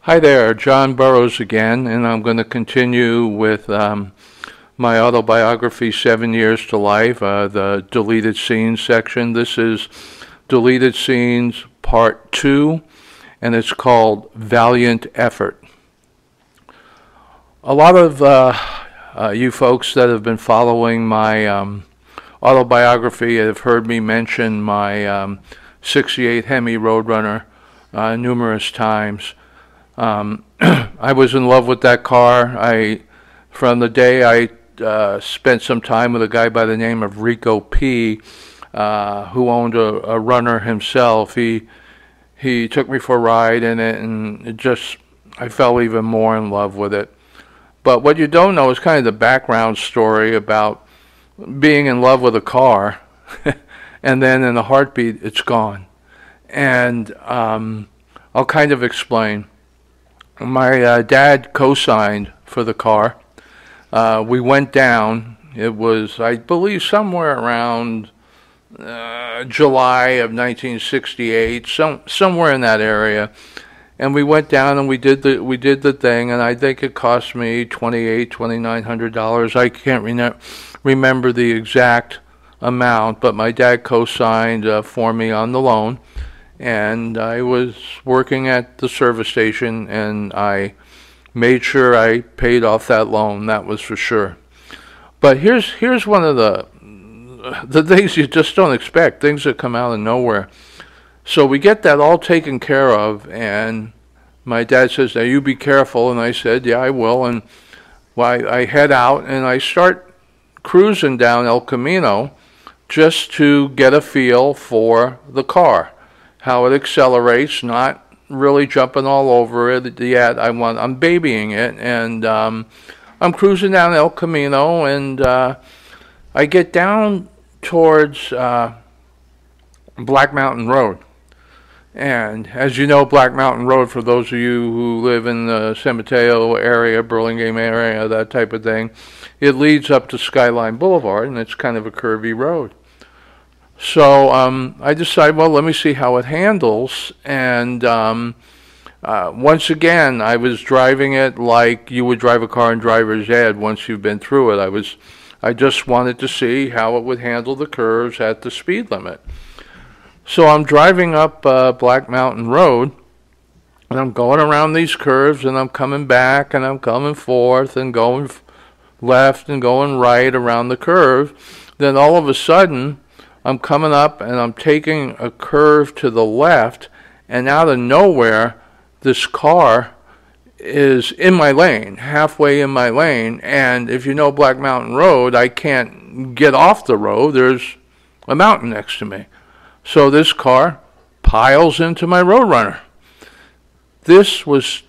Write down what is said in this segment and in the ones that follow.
Hi there, John Burrows again, and I'm going to continue with my autobiography, 7 Years to Life, the deleted scenes section. This is deleted scenes part 2, and it's called Valiant Effort. A lot of you folks that have been following my autobiography have heard me mention my 68 Hemi Roadrunner numerous times. I was in love with that car. From the day I spent some time with a guy by the name of Rico P., who owned a runner himself. He took me for a ride in it, and I fell even more in love with it. But what you don't know is kind of the background story about being in love with a car, and then in a heartbeat, it's gone. And I'll kind of explain. My dad co-signed for the car. We went down. It was, I believe, somewhere around July of 1968, somewhere in that area. And we went down and we did the thing, and I think it cost me $2,900. I can't remember the exact amount, but my dad co-signed for me on the loan. And I was working at the service station, and I made sure I paid off that loan, that was for sure. But here's one of the things you just don't expect, things that come out of nowhere. So we get that all taken care of, and my dad says, now you be careful, and I said, yeah, I will. And I head out, and I start cruising down El Camino just to get a feel for the car, how it accelerates, not really jumping all over it yet. I'm babying it, and I'm cruising down El Camino, and I get down towards Black Mountain Road. And as you know, Black Mountain Road, for those of you who live in the San Mateo area, Burlingame area, that type of thing, it leads up to Skyline Boulevard, and it's kind of a curvy road. So I decided, well, let me see how it handles. And once again, I was driving it like you would drive a car in driver's ed once you've been through it. I just wanted to see how it would handle the curves at the speed limit. So I'm driving up Black Mountain Road, and I'm going around these curves, and I'm coming back, and I'm coming forth, and going left and going right around the curve. Then all of a sudden, I'm coming up and I'm taking a curve to the left, and out of nowhere, this car is in my lane, halfway in my lane, and if you know Black Mountain Road, I can't get off the road. There's a mountain next to me. So this car piles into my Roadrunner. This was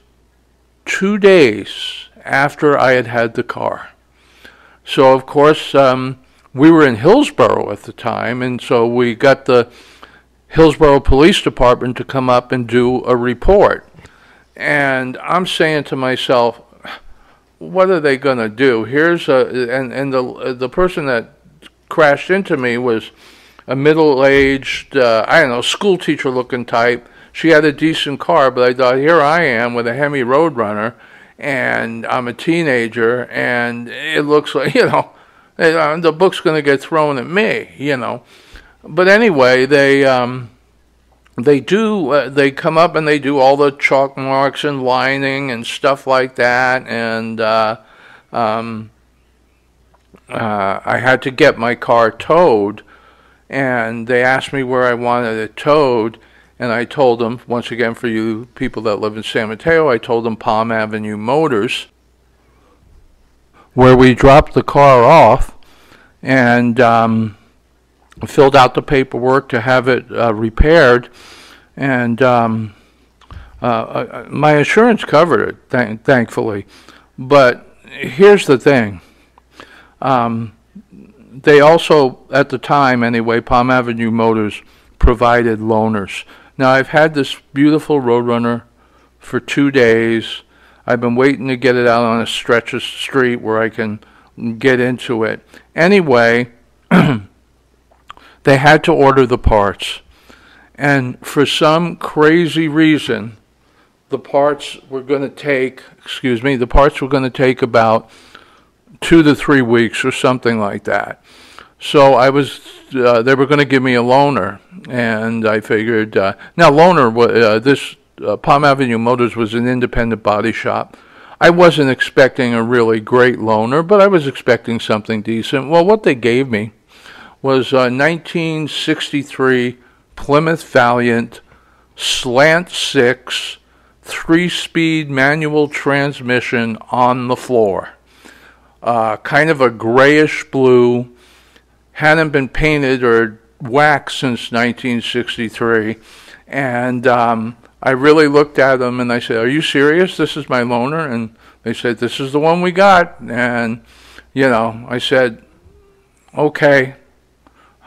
2 days after I had had the car. So, of course, we were in Hillsborough at the time, and so we got the Hillsborough Police Department to come up and do a report. And I'm saying to myself, what are they going to do? The person that crashed into me was a middle-aged, school teacher-looking type. She had a decent car, but I thought, here I am with a Hemi Roadrunner, and I'm a teenager, and it looks like, the book's going to get thrown at me, But anyway, they come up and they do all the chalk marks and lining and stuff like that, and I had to get my car towed, and they asked me where I wanted it towed, and I told them, once again for you people that live in San Mateo, I told them Palm Avenue Motors, where we dropped the car off, and filled out the paperwork to have it repaired, and my insurance covered it, thankfully. But here's the thing. They also, at the time anyway, Palm Avenue Motors provided loaners. Now, I've had this beautiful Roadrunner for 2 days. I've been waiting to get it out on a stretch of street where I can get into it. Anyway, they had to order the parts. And for some crazy reason, the parts were going to take, about 2 to 3 weeks or something like that. So they were going to give me a loaner, and I figured, now loaner, Palm Avenue Motors was an independent body shop. I wasn't expecting a really great loaner, but I was expecting something decent. Well, what they gave me was a 1963 Plymouth Valiant slant 6 3-speed manual transmission on the floor. Kind of a grayish blue, hadn't been painted or waxed since 1963, and I really looked at them and I said, "Are you serious? This is my loaner?" And they said, "This is the one we got." And, I said, "Okay,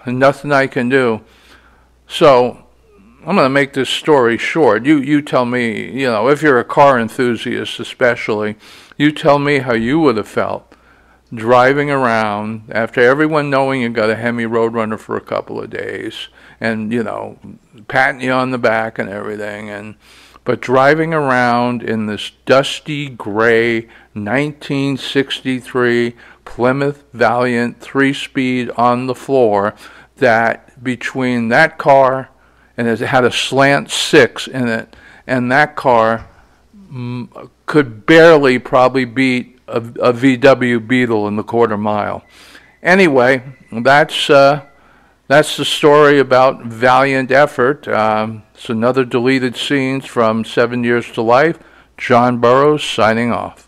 nothing I can do." So I'm going to make this story short. You tell me, if you're a car enthusiast especially, you tell me how you would have felt driving around after everyone knowing you got a Hemi Roadrunner for a couple of days and, patting you on the back and everything, but driving around in this dusty gray 1963 Plymouth Valiant 3-speed on the floor, that between that car, and it had a slant 6 in it, and that car could barely probably beat a VW Beetle in the quarter mile. Anyway, that's the story about valiant effort. It's another deleted scenes from 7 Years to Life. John Burrows signing off.